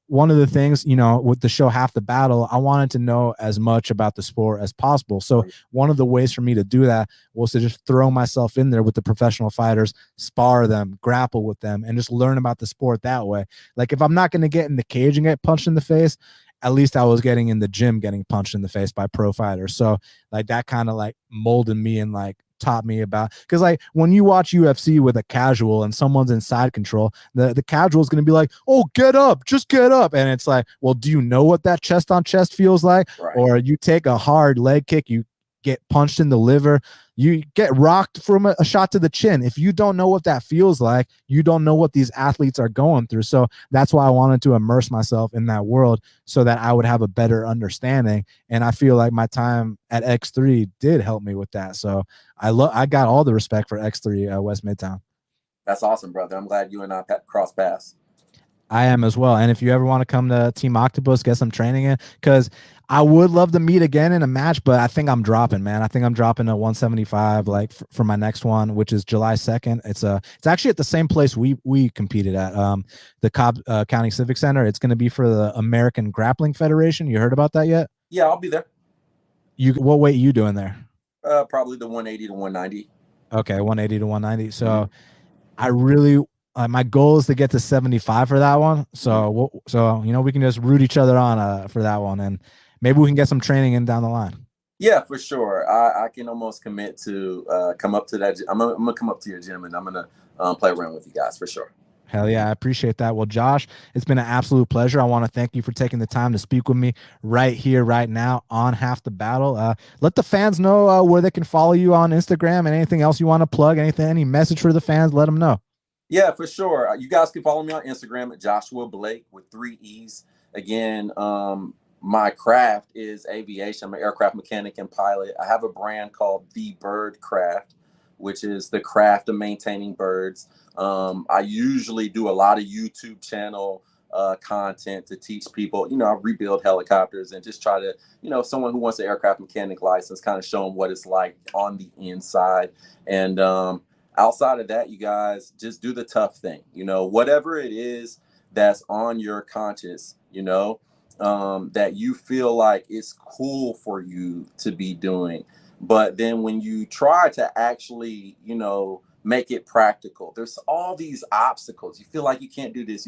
one of the things, with the show Half the Battle, I wanted to know as much about the sport as possible. Oh, So yeah. one of the ways for me to do that was to just throw myself in there with the professional fighters, spar them, grapple with them, and just learn about the sport that way. Like if I'm not going to get in the cage and get punched in the face, at least I was getting in the gym getting punched in the face by pro fighters. So like that kind of like molded me and like taught me about, because like when you watch UFC with a casual and someone's in side control, the casual is going to be like, oh, get up, just get up. And it's like, well, do you know what that chest on chest feels like? Right. Or you take a hard leg kick, you get punched in the liver, you get rocked from a shot to the chin. If you don't know what that feels like, you don't know what these athletes are going through. So that's why I wanted to immerse myself in that world so that I would have a better understanding. And I feel like my time at X3 did help me with that. So I got all the respect for X3 West Midtown. That's awesome, brother. I'm glad you and I cross paths. I am as well. And if you ever want to come to Team Octopus, get some training in, because I would love to meet again in a match, but I think I'm dropping, man. I think I'm dropping a 175 like for my next one, which is July 2nd. It's actually at the same place we competed at, the Cobb County Civic Center. It's going to be for the American Grappling Federation. You heard about that yet? Yeah, I'll be there. What weight you doing there? Probably the 180 to 190. Okay, 180 to 190. So I really my goal is to get to 75 for that one. So we can just root each other on for that one, and maybe we can get some training in down the line. Yeah, for sure. I can almost commit to come up to that. I'm gonna come up to your gym and I'm gonna play around with you guys for sure. Hell yeah, I appreciate that. Well, Josh, it's been an absolute pleasure. I want to thank you for taking the time to speak with me right here, right now on Half the Battle. Let the fans know where they can follow you on Instagram and anything else you want to plug, any message for the fans, let them know. Yeah, for sure. You guys can follow me on Instagram at Joshua Blake with 3 E's. Again, my craft is aviation. I'm an aircraft mechanic and pilot. I have a brand called The Bird Craft, which is the craft of maintaining birds. I usually do a lot of YouTube channel content to teach people, I rebuild helicopters and just try to, someone who wants an aircraft mechanic license, kind of show them what it's like on the inside. And outside of that, you guys just do the tough thing, whatever it is that's on your conscience, that you feel like it's cool for you to be doing. But then when you try to actually, make it practical, there's all these obstacles. You feel like you can't do this.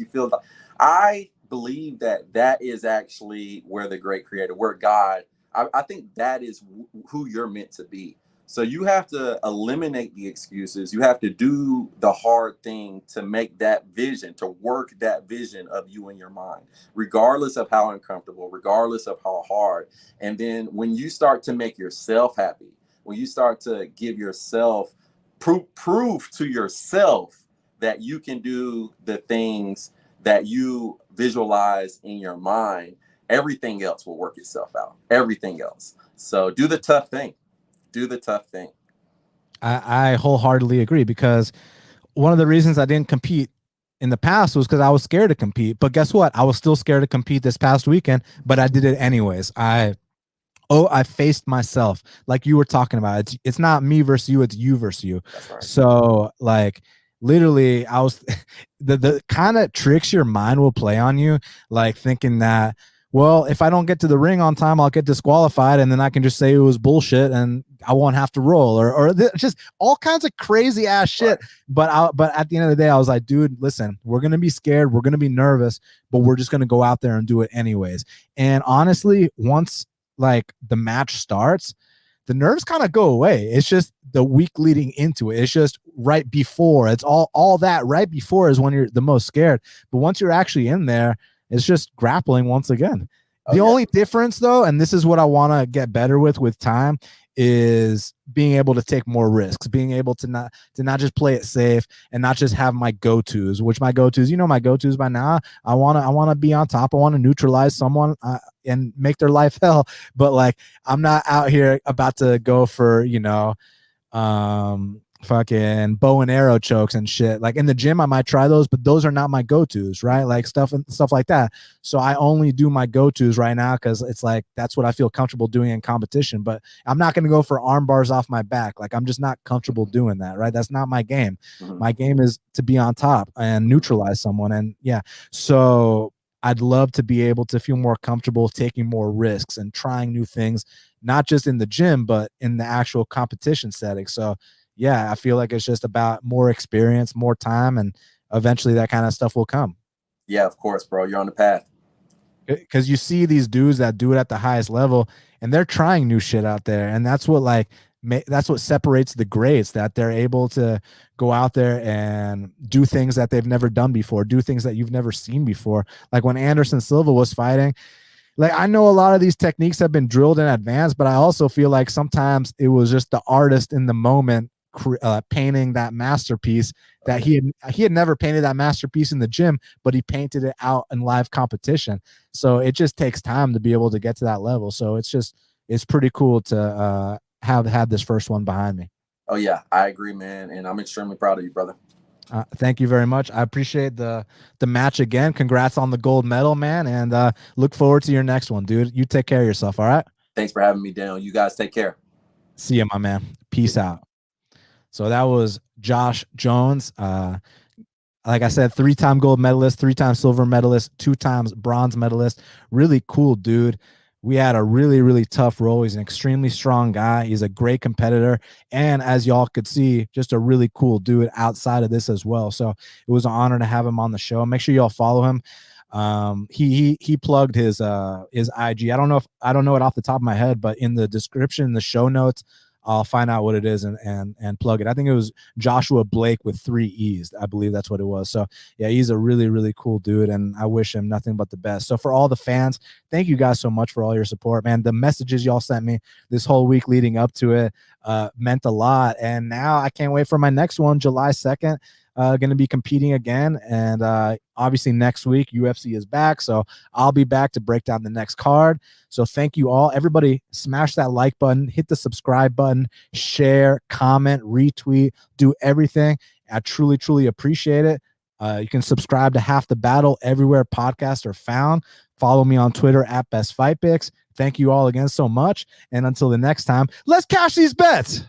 I believe that is actually where the great creator, where God, I think that is who you're meant to be. So you have to eliminate the excuses. You have to do the hard thing to make that vision, to work that vision of you in your mind, regardless of how uncomfortable, regardless of how hard. And then when you start to make yourself happy, when you start to give yourself, prove to yourself that you can do the things that you visualize in your mind, everything else will work itself out. Everything else. So do the tough thing. Do the tough thing. I wholeheartedly agree, because one of the reasons I didn't compete in the past was because I was scared to compete. But guess what? I was still scared to compete this past weekend, but I did it anyways. I faced myself, like you were talking about. It's not me versus you, it's you versus you. That's right. So like literally I was the kind of tricks your mind will play on you, like thinking that, well, if I don't get to the ring on time, I'll get disqualified, and then I can just say it was bullshit and I won't have to roll, or just all kinds of crazy ass shit. Right. But at the end of the day, I was like, dude, listen, we're going to be scared. We're going to be nervous, but we're just going to go out there and do it anyways. And honestly, once like the match starts, the nerves kind of go away. It's just the week leading into it. It's just right before. It's all that right before is when you're the most scared. But once you're actually in there, it's just grappling once again. The only difference, though, and this is what I want to get better with time, is being able to take more risks, being able to not just play it safe and not just have my go-tos, which my go-tos, my go-tos by now. I want to be on top. I want to neutralize someone and make their life hell. But like, I'm not out here about to go for, fucking bow and arrow chokes and shit. Like in the gym, I might try those, but those are not my go-tos, right? Like stuff like that. So I only do my go-tos right now because it's like that's what I feel comfortable doing in competition. But I'm not going to go for arm bars off my back. Like I'm just not comfortable doing that, right? That's not my game. Mm-hmm. My game is to be on top and neutralize someone. And yeah, so I'd love to be able to feel more comfortable taking more risks and trying new things, not just in the gym, but in the actual competition setting. So yeah, I feel like it's just about more experience, more time, and eventually that kind of stuff will come. Yeah, of course, bro. You're on the path. Because you see these dudes that do it at the highest level, and they're trying new shit out there. And that's what, like, that's what separates the greats, that they're able to go out there and do things that they've never done before, do things that you've never seen before. Like when Anderson Silva was fighting, like I know a lot of these techniques have been drilled in advance, but I also feel like sometimes it was just the artist in the moment painting that masterpiece that he had never painted that masterpiece in the gym, but he painted it out in live competition. So it just takes time to be able to get to that level. So it's pretty cool to have had this first one behind me. Oh yeah, I agree, man, and I'm extremely proud of you, brother. Thank you very much. I appreciate the match again. Congrats on the gold medal, man, and look forward to your next one, dude. You take care of yourself. All right. Thanks for having me, Daniel. You guys take care. See you, my man. Peace out. So that was Josh Jones. Like I said, 3-time gold medalist, 3-time silver medalist, 2 times bronze medalist. Really cool dude. We had a really, really tough role. He's an extremely strong guy. He's a great competitor. And as y'all could see, just a really cool dude outside of this as well. So it was an honor to have him on the show. Make sure y'all follow him. He plugged his IG. I don't know it off the top of my head, but in the description, the show notes, I'll find out what it is and plug it. I think it was Joshua Blake with 3 E's. I believe that's what it was. So yeah, he's a really, really cool dude, and I wish him nothing but the best. So for all the fans, thank you guys so much for all your support, man. The messages y'all sent me this whole week leading up to it meant a lot. And now I can't wait for my next one, July 2nd. Going to be competing again, and obviously next week UFC is back, so I'll be back to break down the next card. So thank you all. Everybody smash that like button, hit the subscribe button, share, comment, retweet, do everything. I truly, truly appreciate it. You can subscribe to Half the Battle everywhere podcasts are found. Follow me on Twitter at BestFightPicks. Thank you all again so much, and until the next time, let's cash these bets.